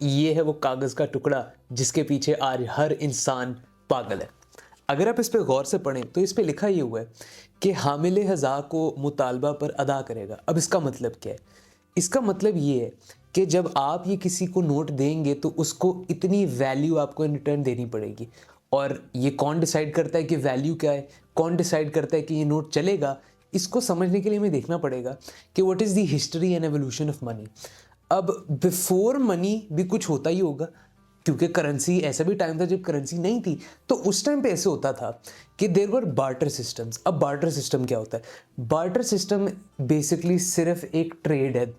ये है वो कागज़ का टुकड़ा जिसके पीछे आज हर इंसान पागल है। अगर आप इस पे गौर से पढ़ें तो इस पे लिखा ये हुआ है कि हामिले हज़ा को मुतालबा पर अदा करेगा। अब इसका मतलब क्या है? इसका मतलब ये है कि जब आप ये किसी को नोट देंगे तो उसको इतनी वैल्यू आपको इन रिटर्न देनी पड़ेगी। और ये कौन डिसाइड करता है कि वैल्यू क्या है, कौन डिसाइड करता है कि ये नोट चलेगा, इसको समझने के लिए हमें देखना पड़ेगा कि what is the history and evolution of money. अब बिफोर मनी भी कुछ होता ही होगा, क्योंकि करेंसी, ऐसा भी टाइम था जब करेंसी नहीं थी। तो उस टाइम पे ऐसे होता था कि देयर वर बार्टर सिस्टम्स। अब बार्टर सिस्टम क्या होता है? बार्टर सिस्टम बेसिकली सिर्फ एक ट्रेड है।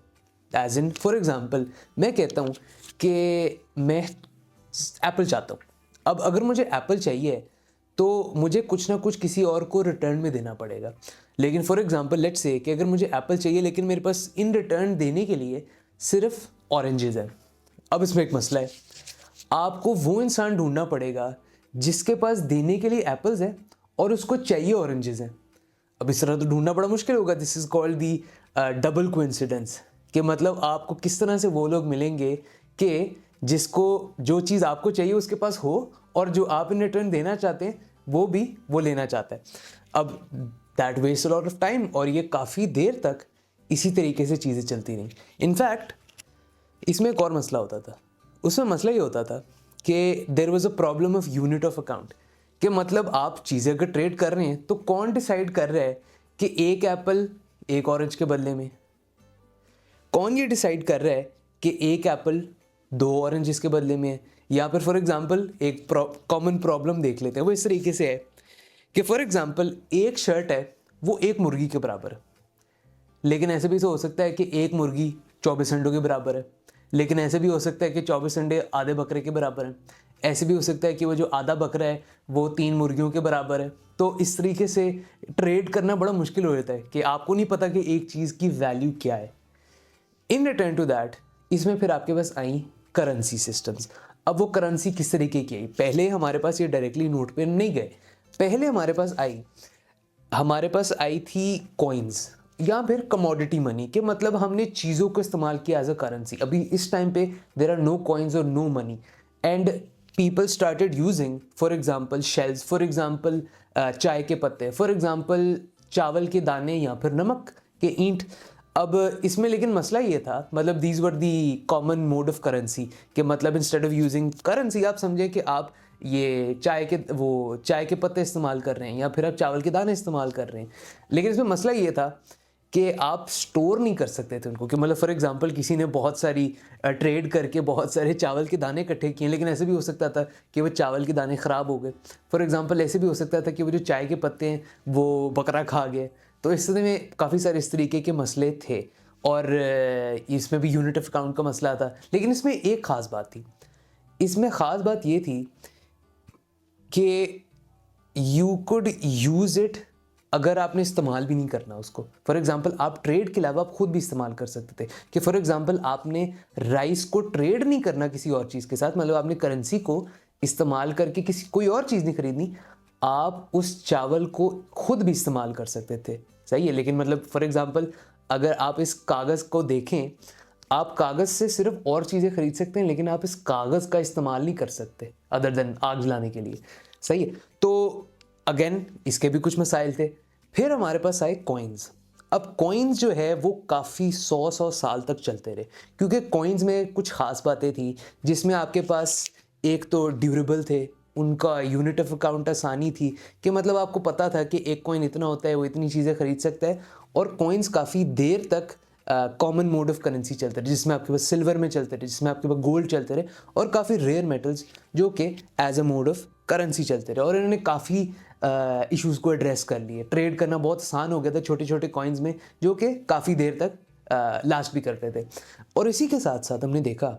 एज इन फॉर एग्जांपल मैं कहता हूँ कि मैं एप्पल चाहता हूँ। अब अगर मुझे एप्पल चाहिए तो मुझे कुछ ना कुछ किसी और को रिटर्न में देना पड़ेगा। लेकिन फॉर एग्जांपल लेट्स से कि अगर मुझे एप्पल चाहिए लेकिन मेरे पास इन रिटर्न देने के लिए सिर्फ ऑरेंजेस हैं। अब इसमें एक मसला है, आपको वो इंसान ढूंढना पड़ेगा जिसके पास देने के लिए एप्पल्स है और उसको चाहिए ऑरेंजेस हैं। अब इस तरह तो ढूंढना बड़ा मुश्किल होगा। This is called the double coincidence, कि मतलब आपको किस तरह से वो लोग मिलेंगे कि जिसको जो चीज़ आपको चाहिए उसके पास हो और जो आप इन रिटर्न देना चाहते हैं वो भी वो लेना चाहता है। अब that waste a lot of time, और ये काफ़ी देर तक इसी तरीके से चीज़ें चलती रहीं। इनफैक्ट इसमें एक और मसला होता था। उसमें मसला ये होता था कि there was a problem of unit of account, कि मतलब आप चीज़ें अगर ट्रेड कर रहे हैं तो कौन डिसाइड कर रहा है कि एक एप्पल एक ऑरेंज के बदले में, कौन ये डिसाइड कर रहा है कि एक एप्पल दो ऑरेंजेस के बदले में है। या फिर फॉर एग्जांपल एक कॉमन प्रॉब्लम देख लेते हैं, वो इस तरीके से है कि फॉर एग्जांपल एक शर्ट है वो एक मुर्गी के बराबर है। लेकिन ऐसे भी तो हो सकता है कि एक मुर्गी 24 अंडों के बराबर है। लेकिन ऐसे भी हो सकता है कि 24 अंडे आधे बकरे के बराबर हैं। ऐसे भी हो सकता है कि वो जो आधा बकरा है वो 3 मुर्गियों के बराबर है। तो इस तरीके से ट्रेड करना बड़ा मुश्किल हो जाता है कि आपको नहीं पता कि एक चीज़ की वैल्यू क्या है। इन रिटर्न टू दैट, इसमें फिर आपके पास आई करेंसी सिस्टम्स। अब वो करेंसी किस तरीके की आई? पहले हमारे पास ये डायरेक्टली नोट पे नहीं गए। पहले हमारे पास आई थी कॉइन्स या फिर कमोडिटी मनी, के मतलब हमने चीज़ों को इस्तेमाल किया एज अ करेंसी। अभी इस टाइम पे देर आर नो कॉइन्स और no money and people started using for example shells, for example चाय के पत्ते, फॉर एग्जांपल चावल के दाने या फिर नमक के ईंट। अब इसमें लेकिन मसला ये था, मतलब these were the common mode of currency, कि मतलब इंस्टेड ऑफ यूजिंग करेंसी आप समझें कि आप ये चाय के पत्ते इस्तेमाल कर रहे हैं या फिर आप चावल के दाने इस्तेमाल कर रहे हैं। लेकिन इसमें मसला ये था कि आप स्टोर नहीं कर सकते थे उनको, कि मतलब फॉर एग्जांपल किसी ने बहुत सारी ट्रेड करके बहुत सारे चावल के दाने इकट्ठे किए, लेकिन ऐसे भी हो सकता था कि वो चावल के दाने ख़राब हो गए। फॉर एग्जांपल ऐसे भी हो सकता था कि वो जो चाय के पत्ते हैं वो बकरा खा गए। तो इस तरह में काफ़ी सारे इस तरीके के मसले थे, और इसमें भी यूनिट ऑफ अकाउंट का मसला था। लेकिन इसमें एक ख़ास बात थी, इसमें ख़ास बात ये थी कि यू कुड यूज़ इट अगर आपने इस्तेमाल भी नहीं करना उसको। फॉर एग्जांपल आप ट्रेड के अलावा आप खुद भी इस्तेमाल कर सकते थे, कि फॉर एग्जांपल आपने राइस को ट्रेड नहीं करना किसी और चीज़ के साथ, मतलब आपने करेंसी को इस्तेमाल करके किसी कोई और चीज़ नहीं खरीदनी, आप उस चावल को खुद भी इस्तेमाल कर सकते थे। सही है। लेकिन मतलब फॉर एग्जांपल अगर आप इस कागज़ को देखें, आप कागज़ से सिर्फ और चीज़ें खरीद सकते हैं, लेकिन आप इस कागज़ का इस्तेमाल नहीं कर सकते अदर देन आग जलाने के लिए। सही है। तो अगेन इसके भी कुछ मसाइल थे। फिर हमारे पास आए कॉइन्स। अब कॉइन्स जो है वो काफ़ी 100 साल तक चलते रहे, क्योंकि कॉइन्स में कुछ ख़ास बातें थी, जिसमें आपके पास एक तो ड्यूरेबल थे, उनका यूनिट ऑफ अकाउंट आसानी थी, कि मतलब आपको पता था कि एक कॉइन इतना होता है, वो इतनी चीज़ें खरीद सकता है। और कॉइन्स काफ़ी देर तक कॉमन मोड ऑफ करेंसी चलते रहे, जिसमें आपके पास सिल्वर में चलते रहे, जिसमें आपके पास गोल्ड चलते रहे, और काफ़ी रेयर मेटल्स जो कि as a mode of currency चलते रहे। और इन्होंने काफ़ी इश्यूज़ को एड्रेस कर लिए। ट्रेड करना बहुत आसान हो गया था छोटे छोटे कॉइन्स में, जो कि काफ़ी देर तक लास्ट भी करते थे। और इसी के साथ साथ हमने देखा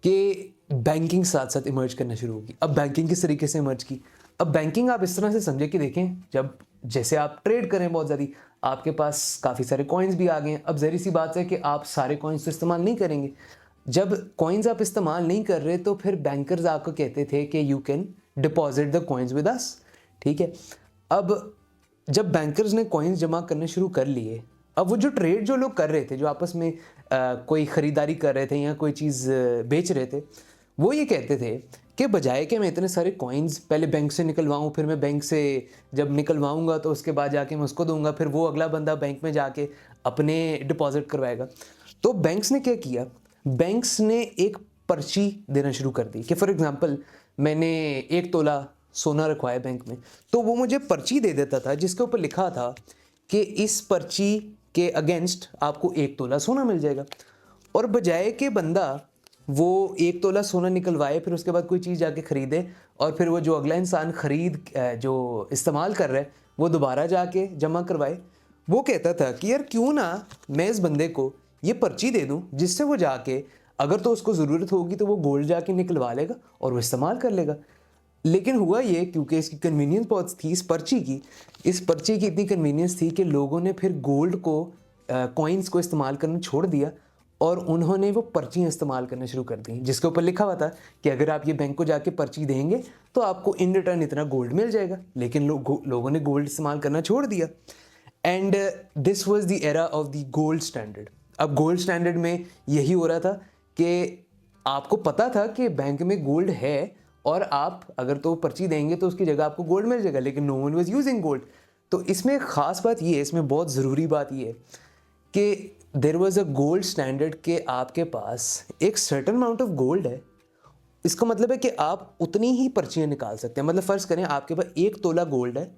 कि बैंकिंग साथ साथ इमर्ज करना शुरू होगी। अब बैंकिंग किस तरीके से इमर्ज की? अब बैंकिंग आप इस तरह से समझे कि देखें, जब जैसे आप ट्रेड करें बहुत ज़्यादा, आपके पास काफ़ी सारे कॉइन्स भी आ गए हैं। अब ज़हरी सी बात है कि आप सारे कॉइन्स तो इस्तेमाल नहीं करेंगे। जब कॉइन्स आप इस्तेमाल नहीं कर रहे तो फिर बैंकर्स आपको कहते थे कि you can deposit the coins with us. ठीक है। अब जब बैंकर्स ने कॉइन्स जमा करने शुरू कर लिए अब वो जो ट्रेड जो लोग कर रहे थे, जो आपस में कोई ख़रीदारी कर रहे थे या कोई चीज़ बेच रहे थे, वो ये कहते थे कि बजाय कि मैं इतने सारे कॉइन्स पहले बैंक से निकलवाऊँ, फिर मैं बैंक से जब निकलवाऊँगा तो उसके बाद जाके मैं उसको दूँगा, फिर वो अगला बंदा बैंक में जाके अपने डिपॉज़िट करवाएगा। तो बैंक्स ने क्या किया, बैंक्स ने एक पर्ची देना शुरू कर दी कि फॉर एग्ज़ाम्पल मैंने 1 तोला सोना रखवाया बैंक में, तो वो मुझे पर्ची दे देता था जिसके ऊपर लिखा था कि इस पर्ची के अगेंस्ट आपको 1 तोला सोना मिल जाएगा। और बजाय कि बंदा वो 1 तोला सोना निकलवाए, फिर उसके बाद कोई चीज़ जाके ख़रीदे और फिर वो जो अगला इंसान जो इस्तेमाल कर रहा है वो दोबारा जाके जमा करवाए, वो कहता था कि यार क्यों ना मैं इस बंदे को ये पर्ची दे दूं जिससे वो जाके अगर तो उसको ज़रूरत होगी तो वो गोल्ड जाके निकलवा लेगा और वो इस्तेमाल कर लेगा। लेकिन हुआ ये, क्योंकि इसकी कन्वीनियंस बहुत थी इस पर्ची की इतनी कन्वीनियंस थी कि लोगों ने फिर गोल्ड को कॉइन्स को इस्तेमाल करना छोड़ दिया और उन्होंने वो पर्चियाँ इस्तेमाल करना शुरू कर दी जिसके ऊपर लिखा हुआ था कि अगर आप ये बैंक को जाके पर्ची देंगे तो आपको इन रिटर्न इतना गोल्ड मिल जाएगा। लेकिन लोगों ने गोल्ड इस्तेमाल करना छोड़ दिया and this was the era of the gold standard. अब गोल्ड स्टैंडर्ड में यही हो रहा था कि आपको पता था कि बैंक में गोल्ड है और आप अगर तो पर्ची देंगे तो उसकी जगह आपको गोल्ड मिल जाएगा, लेकिन no one was using gold. तो इसमें एक ख़ास बात ये है, इसमें बहुत ज़रूरी बात ये है कि there was a gold standard के आपके पास एक सर्टेन अमाउंट ऑफ गोल्ड है। इसका मतलब है कि आप उतनी ही पर्चियाँ निकाल सकते हैं। मतलब फ़र्ज़ करें आपके पास 1 तोला गोल्ड है,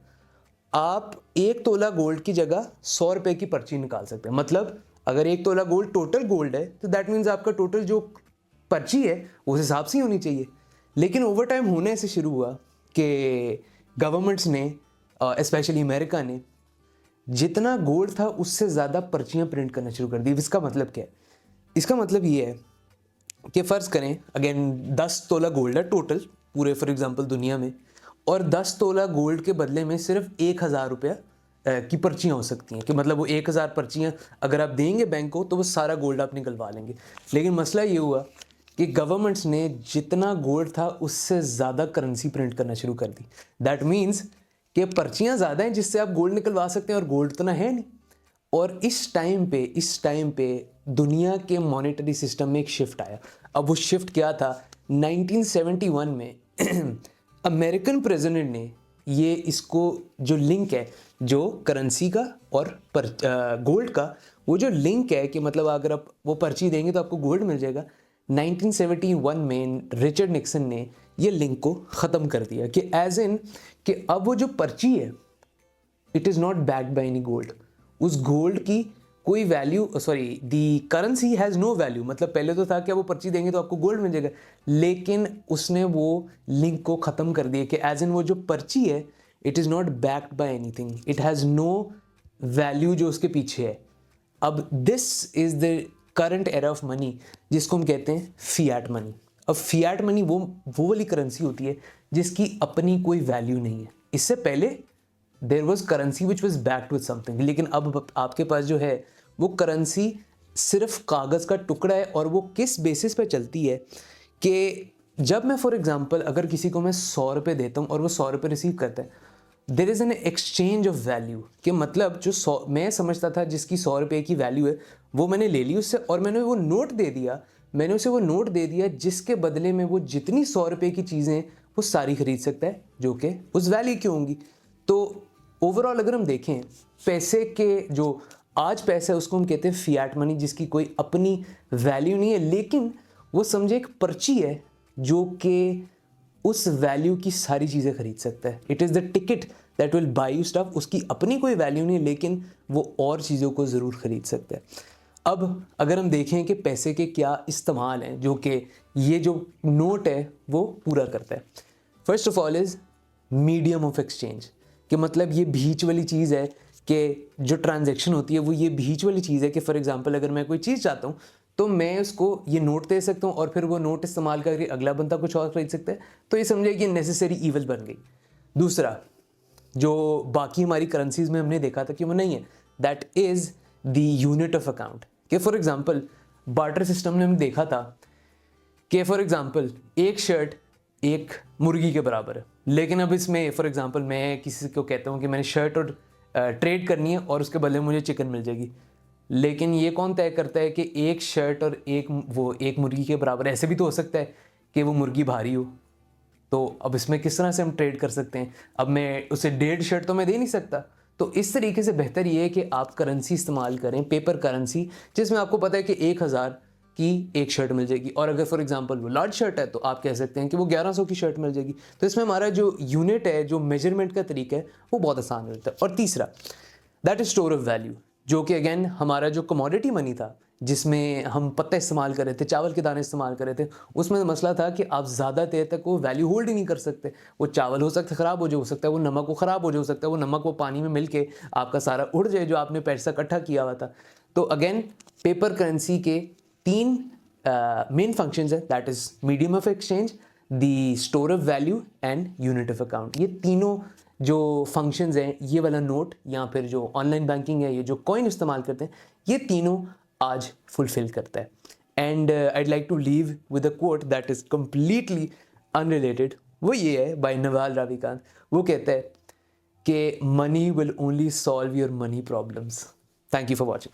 आप 1 तोला गोल्ड की जगह 100 रुपये की पर्ची निकाल सकते हैं। मतलब अगर 1 तोला गोल्ड टोटल गोल्ड है तो दैट मीन्स आपका टोटल जो पर्ची है उस हिसाब से ही होनी चाहिए। लेकिन ओवर टाइम होने ऐसे शुरू हुआ कि गवर्नमेंट्स ने स्पेशली अमेरिका ने जितना गोल्ड था उससे ज़्यादा पर्चियाँ प्रिंट करना शुरू कर दी। इसका मतलब क्या है? इसका मतलब ये है कि फ़र्ज़ करें अगेन 10 तोला गोल्ड है टोटल पूरे फॉर एग्जांपल दुनिया में, और 10 तोला गोल्ड के बदले में सिर्फ 1000 रुपया की पर्चियाँ हो सकती हैं कि मतलब वो 1000 पर्चियाँ अगर आप देंगे बैंक को तो वो सारा गोल्ड आप निकलवा लेंगे। लेकिन मसला ये हुआ कि गवर्नमेंट्स ने जितना गोल्ड था उससे ज़्यादा करेंसी प्रिंट करना शुरू कर दी। दैट मीन्स कि पर्चियाँ ज़्यादा हैं जिससे आप गोल्ड निकलवा सकते हैं और गोल्ड तो ना है नहीं। और इस टाइम पे दुनिया के मॉनेटरी सिस्टम में एक शिफ्ट आया। अब वो शिफ्ट क्या था? 1971 में अमेरिकन प्रेसिडेंट ने ये इसको जो लिंक है जो करेंसी का और गोल्ड का, वो जो लिंक है कि मतलब अगर आप वो पर्ची देंगे तो आपको गोल्ड मिल जाएगा, 1971 में रिचर्ड निक्सन ने ये लिंक को ख़त्म कर दिया कि एज इन कि अब वो जो पर्ची है it is not backed by any gold. उस गोल्ड की कोई value, sorry the currency has no value. मतलब पहले तो था कि वो पर्ची देंगे तो आपको गोल्ड मिल जाएगा, लेकिन उसने वो लिंक को ख़त्म कर दिया कि एज इन वो जो पर्ची है it is not backed by anything, it has no value जो उसके पीछे है। अब this is the current era of money जिसको हम कहते हैं फियाट मनी। अब फियाट मनी वो वाली करेंसी होती है जिसकी अपनी कोई वैल्यू नहीं है। इससे पहले there was currency which was backed with something, लेकिन अब आपके पास जो है वो करेंसी सिर्फ कागज़ का टुकड़ा है और वो किस बेसिस पे चलती है कि जब मैं फॉर एग्जांपल अगर किसी को मैं 100 रुपये देता हूँ और वो 100 रुपये रिसीव करता है, there is an exchange of value कि मतलब जो 100 मैं समझता था जिसकी 100 रुपये की वैल्यू है वो मैंने ले ली उससे और मैंने वो नोट दे दिया, मैंने उसे वो नोट दे दिया जिसके बदले में वो जितनी 100 रुपये की चीज़ें वो सारी खरीद सकता है जो कि उस वैल्यू की होंगी। तो ओवरऑल अगर हम देखें पैसे के जो आज पैसा है उसको हम कहते हैं फियाट मनी जिसकी कोई अपनी वैल्यू नहीं है, लेकिन वो समझे एक पर्ची है जो कि उस वैल्यू की सारी चीज़ें खरीद सकता है। It is the ticket that will buy you stuff. उसकी अपनी कोई वैल्यू नहीं है लेकिन वो और चीज़ों को ज़रूर खरीद सकता है। अब अगर हम देखें कि पैसे के क्या इस्तेमाल हैं जो कि ये जो नोट है वो पूरा करता है, first of all is medium of exchange कि मतलब ये बीच वाली चीज़ है कि जो ट्रांजैक्शन होती है वो ये बीच वाली चीज़ है कि फॉर एग्जांपल अगर मैं कोई चीज़ चाहता हूँ तो मैं उसको ये नोट दे सकता हूँ और फिर वो नोट इस्तेमाल करके अगला बंदा कुछ और खरीद सकता है, तो ये समझे कि नेसेसरी ईवल बन गई। दूसरा जो बाकी हमारी करेंसीज में हमने देखा था कि वो नहीं है, that is the unit of account कि फॉर एग्जांपल बार्टर सिस्टम में हमने देखा था कि फॉर एग्जांपल एक शर्ट एक मुर्गी के बराबर है, लेकिन अब इसमें फॉर एग्जांपल मैं किसी को कहता हूँ कि मैंने शर्ट और ट्रेड करनी है और उसके बदले मुझे चिकन मिल जाएगी। लेकिन ये कौन तय करता है कि एक शर्ट और एक मुर्गी के बराबर? ऐसे भी तो हो सकता है कि वो मुर्गी भारी हो, तो अब इसमें किस तरह से हम ट्रेड कर सकते हैं? अब मैं उसे 1.5 शर्ट तो मैं दे नहीं सकता। तो इस तरीके से बेहतर ये है कि आप करेंसी इस्तेमाल करें, पेपर करेंसी, जिसमें आपको पता है कि 1000 की एक शर्ट मिल जाएगी। और अगर फॉर एग्जांपल वो लार्ज शर्ट है तो आप कह सकते हैं कि वो 1100 की शर्ट मिल जाएगी। तो इसमें हमारा जो यूनिट है, जो मेजरमेंट का तरीका है, वो बहुत आसान होता है। और तीसरा, that is store of value, जो कि अगेन हमारा जो कमोडिटी मनी था, जिसमें हम पत्ता इस्तेमाल कर रहे थे, चावल के दाने इस्तेमाल कर रहे थे, उसमें मसला था कि आप ज़्यादा देर तक वो वैल्यू होल्ड ही नहीं कर सकते। वो चावल हो सकता है ख़राब हो सकता है वो नमक वो ख़राब हो सकता है वो नमक वो पानी में मिल के आपका सारा उड़ जाए जो आपने पैसा इकट्ठा किया हुआ था। तो अगेन पेपर करेंसी के 3 मेन फंक्शंस है, that is medium of exchange, the store of value and unit of account. ये तीनों जो फंक्शंस हैं, ये वाला नोट या फिर जो ऑनलाइन बैंकिंग है, ये जो कॉइन इस्तेमाल करते हैं, ये तीनों आज फुलफिल करता है। And I'd like to leave with a quote that is completely unrelated. वो ये है बाय नवाल राविकांत। वो कहता है कि money will only solve your money problems. Thank you for watching.